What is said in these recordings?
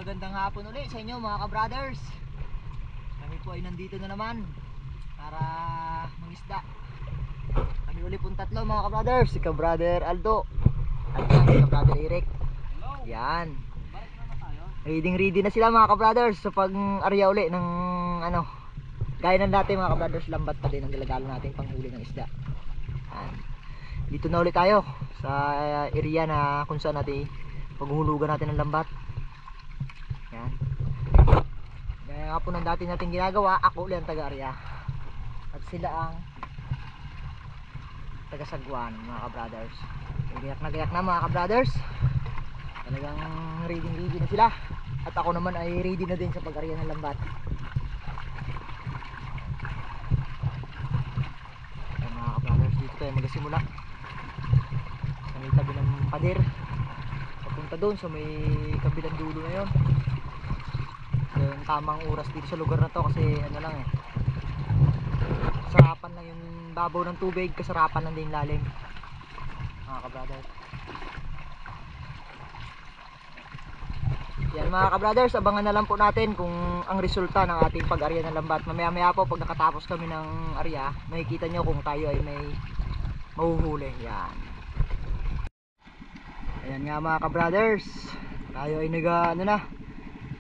Magandang hapon ulit sa inyo mga ka-brothers. Kami po ay nandito na naman para mangisda. Kami ulit pong tatlo mga ka-brothers. Si ka-brother Aldo at si ka-brother Eric. Yan. Ready na sila mga ka-brothers sa pag-arya uli ng ano, gaya ng dati mga ka-brothers, lambat pa din ang dalagalo natin panghuli ng isda. Yan. Dito na ulit tayo sa area na kung saan natin paghuhulugan natin ng lambat. Yan. Gaya nga po ng dati natin ginagawa, ako ulit ang taga-arya at sila ang taga-sagwan mga ka-brothers. Gayak na mga ka-brothers. Talagang ready na sila. At ako naman ay ready na din sa pag-arya ng lambat. Yan mga ka-brothers, dito tayo magsimula. Sa may tabi ng pader. Papunta doon sa may kabilang dulo na yun. Yung tamang oras dito sa lugar na to kasi ano lang eh, sarapan lang yung babaw ng tubig, kasarapan lang din lalim mga ka-brothers. Yan mga ka-brothers, abangan na lang po natin kung ang resulta ng ating pag-arya ng lambat. Mamaya po pag nakatapos kami ng arya, makikita nyo kung tayo ay may mahuhuli. Yan. Ayan nga mga ka-brothers, tayo ay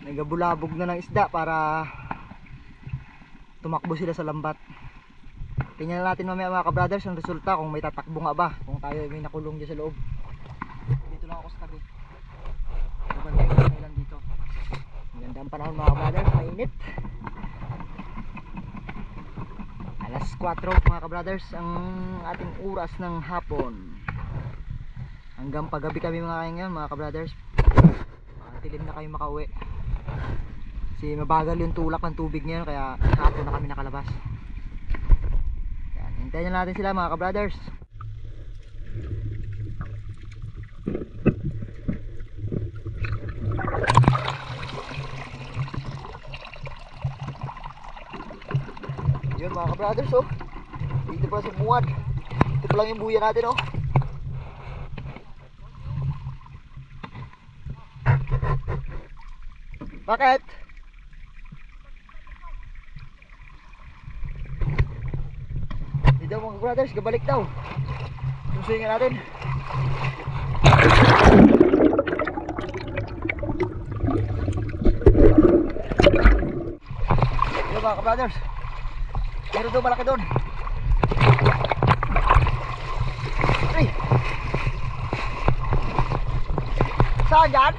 nagabulabog na ng isda para tumakbo sila sa lambat. Tingnan natin mamaya mga ka-brothers ang resulta, kung may tatakbo nga ba, kung tayo may nakulong dyan sa loob. Dito lang ako sa tabi, mabantay ko lang dito. Maganda ang panahon mga ka-brothers, mainit. Alas 4 mga ka-brothers ang ating oras ng hapon. Hanggang paggabi kami mga ka-brothers. Tilim na kayo makauwi kasi mabagal yung tulak ng tubig ngayon, kaya hapon na kami nakalabas. Yan, hintayin na natin sila mga ka-brothers. Yun mga ka-brothers, oh, dito pa sa buwan, ito pa lang yung buya natin, oh. Bakit? Hindi daw mga brothers, gabalik daw. Susuingin natin. Ito mga brothers, meron daw malaki doon. Ay! Saan yan?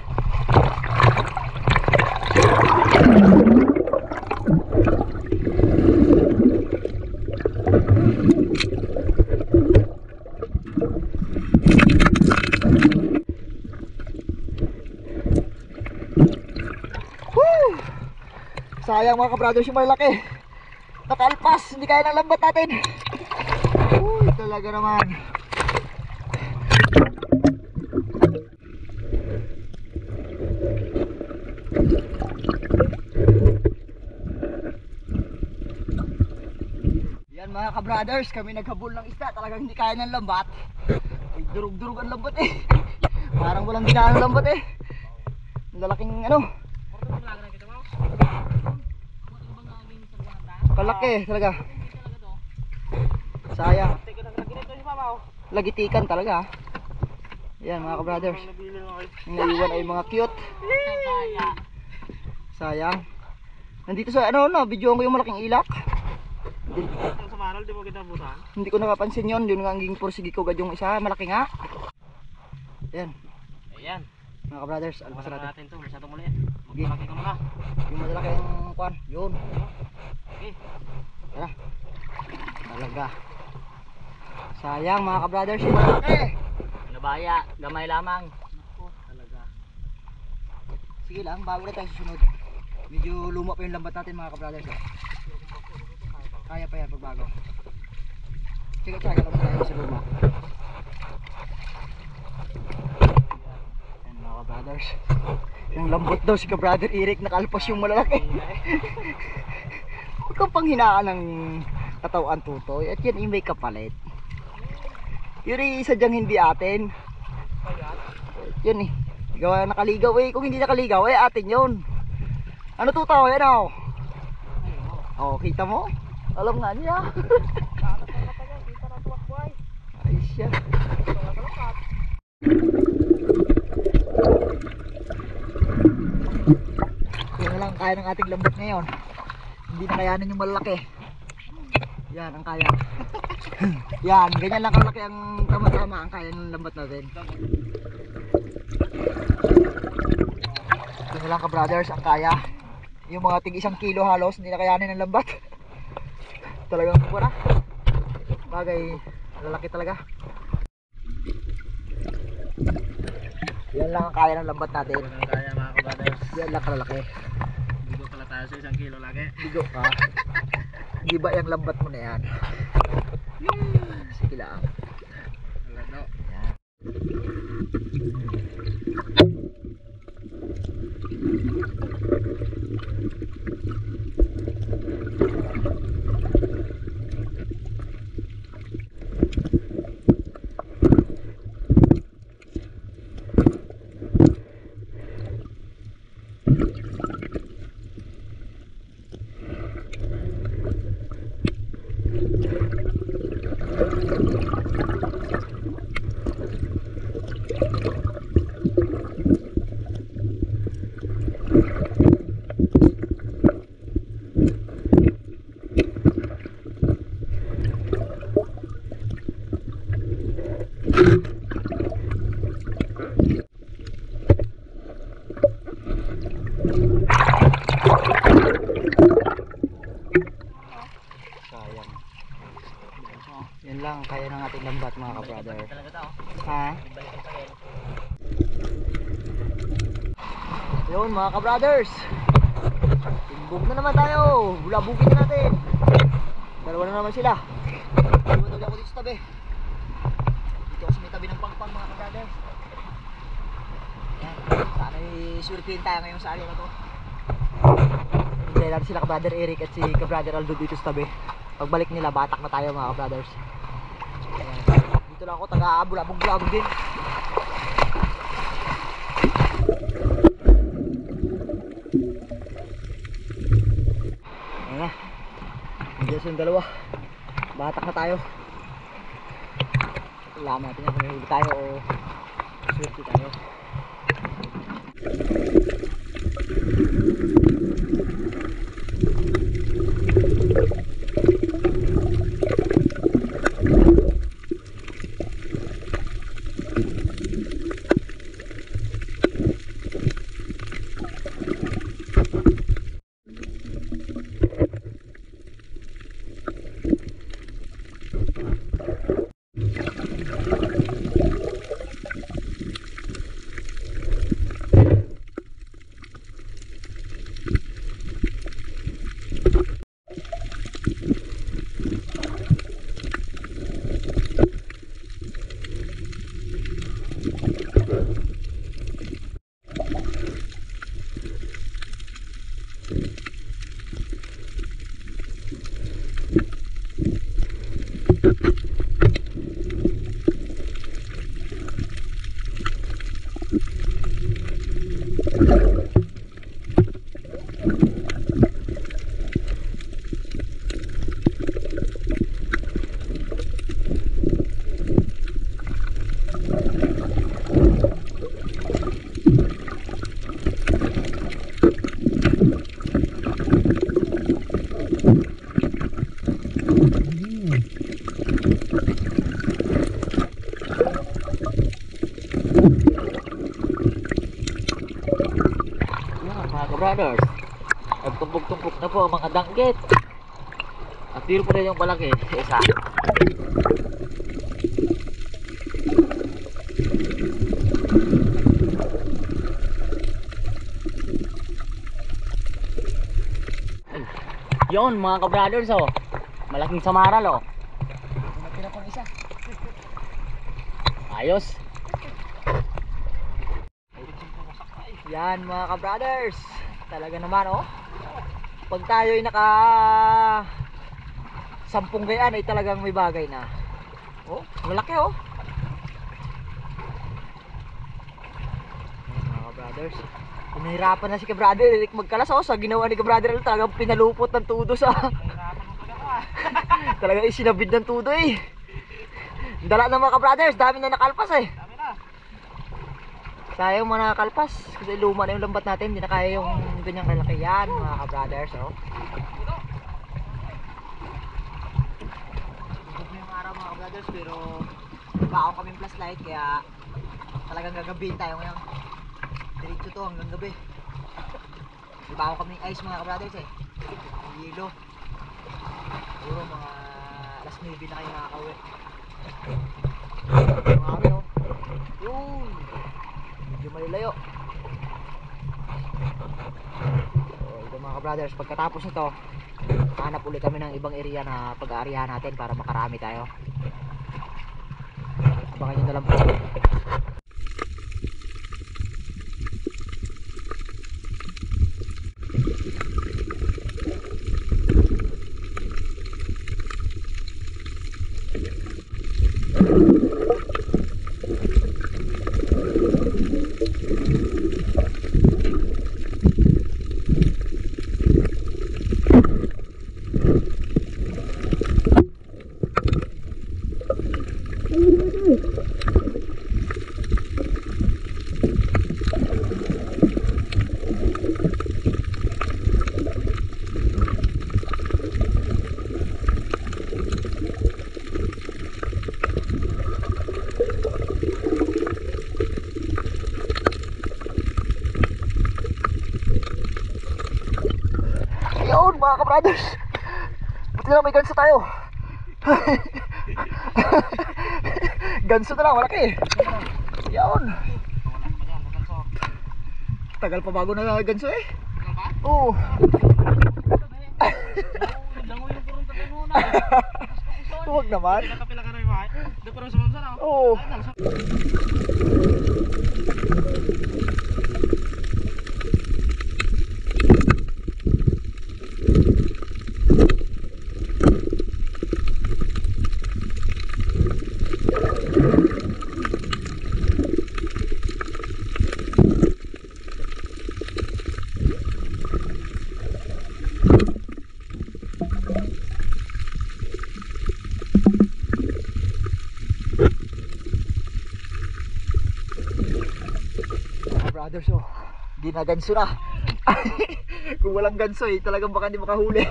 Sayang mga ka-brothers yung malaki, nakalpas, hindi kaya ng lambat natin. Uy, talaga naman. Yan mga ka-brothers, kami naghabol ng isda, talagang hindi kaya ng lambat. Ay, durug-durug ang lambat eh. Parang walang ginaan ng lambat eh. Lalaking ano, kalaki talaga. Sayang. Lagitikan talaga. Yan mga ka-brothers, yung naiwan ay mga cute. Sayang. Nandito sa ano na, videoan ko yung malaking ilak. Hindi ko nakapansin yon, yun nga ang pursigi ko gad yung isa, malaki nga. Ayan. Ayan. Mga ka-brothers, alpas natin to, masyadong muli. Magmalaki ka muna. Yung malaki yung kwan, yun. Okay. Tara. Talaga. Sayang mga ka-brothers, yung malaki. Nabaya, gamay lamang. Nako, talaga. Sige lang, bago na tayo susunod. Medyo luma pa yung lambat natin mga ka-brothers. Kaya pa yan pagbago. Tsaka lang tayo sa luma. Yan mga ka-brothers. Yung lambot daw si ka-brother Eric, nakalpas yung malalaki. Huwag kang panghinaan ng katawan tutoy. At yan may kapalit. Yun ay isa dyang hindi atin. Yun eh. Gawa nakaligaw eh. Kung hindi nakaligaw eh atin yun. Ano to tao? Yan o. Oh, kita mo? Alam nga niya. Ay siya. Yan lang kaya ng ating lambat ngayon. Hindi na kayanin yung malaki. Yan ang kaya. Yan, ganyan lang kalaki ang tama-tama ang kaya ng lambat natin. Ganyan lang ka brothers ang kaya. Yung mga tig 1 kilo halos hindi na kayanin ng lambat. Talagang wala. Bagay, lalaki talaga. Yan lang ang kaya ng lambat natin. Yan ang kaya mga kabrothers. Yan lang kalalaki. Bigo pala tayo sa 1 kilo lagi. Bigo ka. Di ba yung lambat mo na yan? Sige lang. Alado. Yan. Sayang. Yan lang kaya ng ating lambat mga ka-brother. Ha? Yun mga ka-brothers. Timbog na naman tayo. Bulabugin na natin. Dalawa na naman sila. Iwan ulit ako dito sa tabi. Dito ako sa may tabi ng pangpang mga ka-brothers. Yan. Sana'y surfin tayo ngayon sa alin na to. Hintay natin sila ka-brother Eric at si ka-brother Aldo dito sa tabi. Pagbalik nila batak na tayo mga ka-brothers. Dito lang ako taga-bulabog-bulabog din. Ayan na. Nandiyan silang dalawa. Batak na tayo. Alam natin kung may huli tayo o swerte tayo. Brothers, nagtumpok-tumpok na po ang mga danggit. At tiro pa rin yung malaki, isa. Yon mga ka-brothers oh. Malaking samaral oh. Natira pang isa. Ayos. Yan mga ka-brothers. Talaga naman oh. Pag tayo ay naka 10 gayaan ay talagang may bagay na. Oh, malaki oh. brothers. Nahirapan na si ka-brother Eric magkalas sa ginawa ni ka-brother talagang pinalupot ng tudo sa Nahirapan mo talaga ah. talagang isinabid ng tudo eh. Dala ng mga ka-brothers, dami na nakalpas eh. Dami na. Sayang mga nakalpas kasi luma na yung lambat natin, hindi na kaya yung ganyang kalaki yan mga ka-brothers. Oh. Ikot na yung araw mga ka-brothers pero baon kaming flashlight kaya talagang gagabihin tayo ngayon. Diretso to hanggang gabi. Baon kaming ice mga ka-brothers eh. Yelo. Siguro mga alas 9 na kayo nakakauwi. Marami oh. Yun. Medyo malalayo. So ito mga ka-brothers, pagkatapos nito hanap ulit kami ng ibang area na pag-aarihan natin para makarami tayo. Abangan nyo na lang po. Yun mga ka-brothers, buti na may ganso tayo. Ganso na lang, malaki. Yun. Tagal pa bago na ganso eh. Oo. Dango yung kurong tatay mo na. Huwag naman. Nakapila ka na yung bahay. Di pa rin sa mamsa na. Oo. Brothers oh, di na ganso na. Kung walang ganso eh, talagang baka hindi makahuli.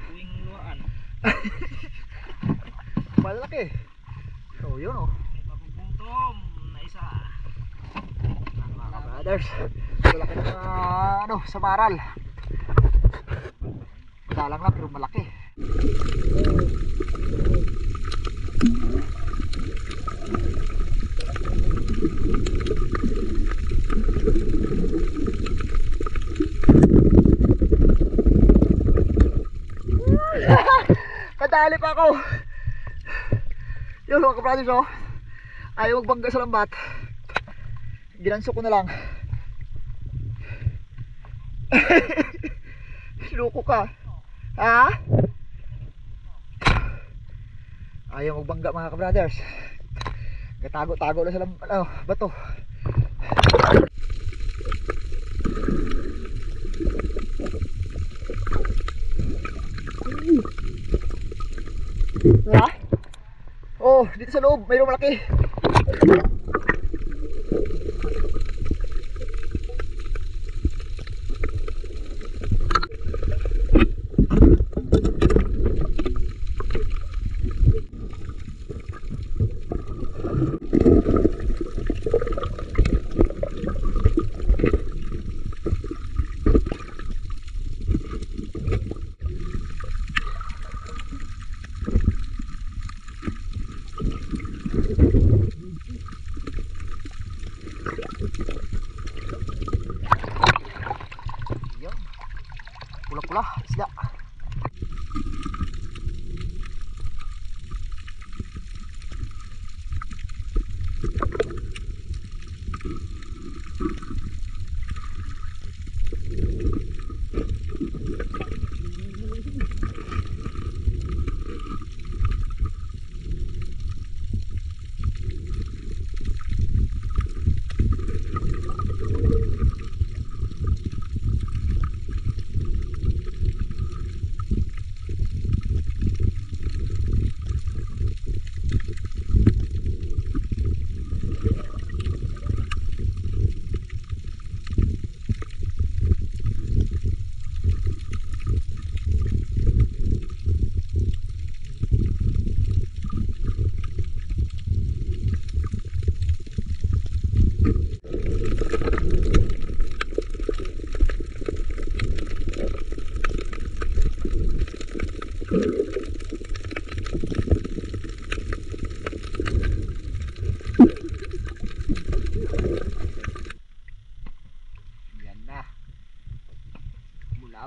Tuwing luwaan. Malaki. So yun oh. Mapupuntom na isa. Mga brothers, malaki na mga ano, samaral. Madalang lang pero malaki. Nadali pa ako. Yun mga ka-brothers oh, ayaw magbangga sa lambat. Ginanso ko na lang. Loko ka. Ha? Ayaw magbangga mga ka-brothers. Katago-tago lang sa lambat. Oh, bato. Ha? Oh, dito sa loob, mayroong malaki. Yun. Pula-pula, isda.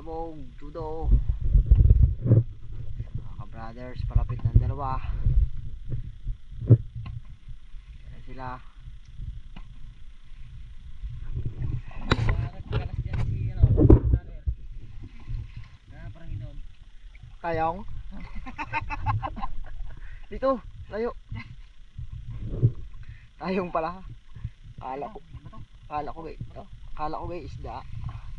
sabog, tudo. Mga ka-brothers, palapit ng dalawa. Yan sila. Kalas dyan si ano, brother. Parang inom. Kayong? Dito, layo. Kayong pala. Akala ko guys. Akala ko guys isda.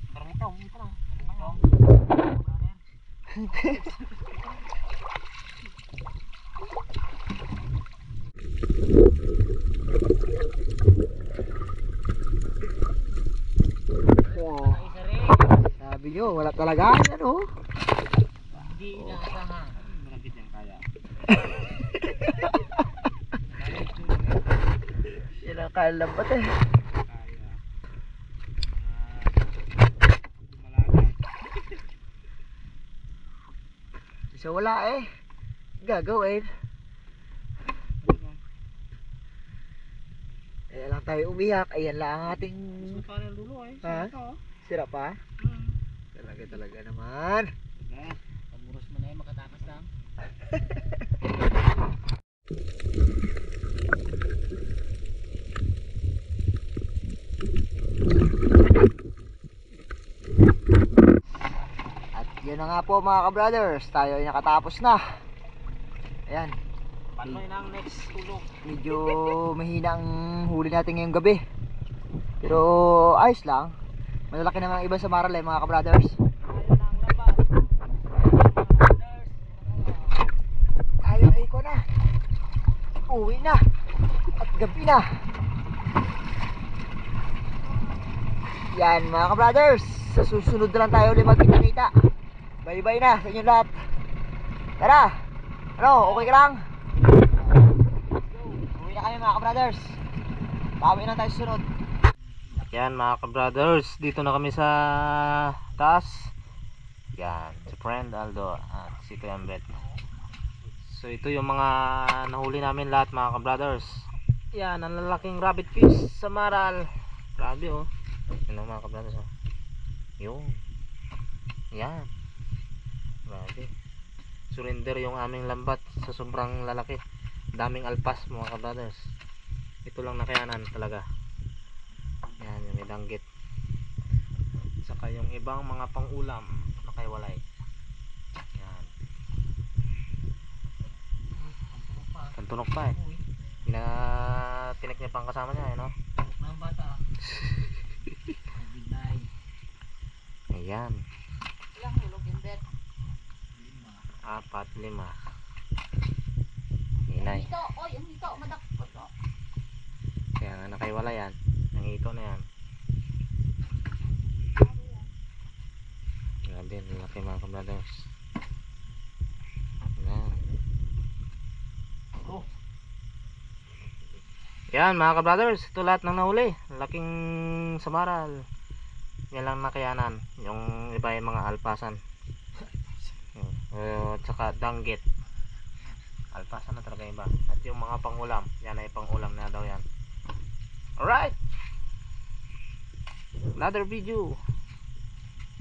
Parang ikaw, parang. Brother. Oh, Isa rin. sabi nyo, wala talaga. Ano? Hindi inaasahan. Malapit yan kaya. Yan ang kalambat eh. Kaya. Malaki. So wala eh. Gagawin. Ayan lang tayo umiyak. Ayan lang ang ating Gusto pa rin dulo eh. Ha? Ito. sira pa. Talaga naman. Pamuros mo na eh, makatakas lang. At yun na nga po mga ka-brothers. Tayo ay nakatapos na. Ayan. Paano yun ang next tulog? Medyo mahina ang huli natin ngayong gabi. Pero ayos lang. Malalaki naman ang iba sa Maral eh mga ka-brothers. Ayaw na ang laban. Tayo ay ko na. Uwi na. At gabi na. Yan mga ka-brothers. Sa susunod na lang tayo ulit magkita-kita. Bye-bye na sa inyo lahat. Tara. Ano, okay ka lang? Uwi na kami mga ka-brothers. Bawi na tayo susunod. Yan mga ka-brothers, dito na kami sa taas. Yan, si friend Aldo at si Kuya Ambet. So ito yung mga nahuli namin lahat mga ka-brothers. Yan, ang lalaking rabbit fish sa Maral. Grabe oh. Yan ang mga ka-brothers oh. Yung. Yan. Grabe. Surrender yung aming lambat sa sobrang lalaki. Daming alpas mga ka-brothers. Ito lang nakayanan talaga. Yan yung may danggit. Saka yung ibang mga pang-ulam nakaiwalay. Yan. Kantunok pa eh. Tinik niya pang kasama niya, no? Mga bata. Ayan. Ilang hulog in bed? 4, 5. Hinay. Ito, oy, ang ito, madakot to. Kaya nga nakaiwala yan. Nangito na yan. Grabe, laki mga ka-brothers. Yan. Yan mga ka-brothers, ito lahat ng nahuli. Laking samaral. Yan lang nakayanan. Yung iba yung mga alpasan. At saka danggit. Alpasan na talaga iba. At yung mga pangulam, yan ay pangulam na daw yan. Alright, another video.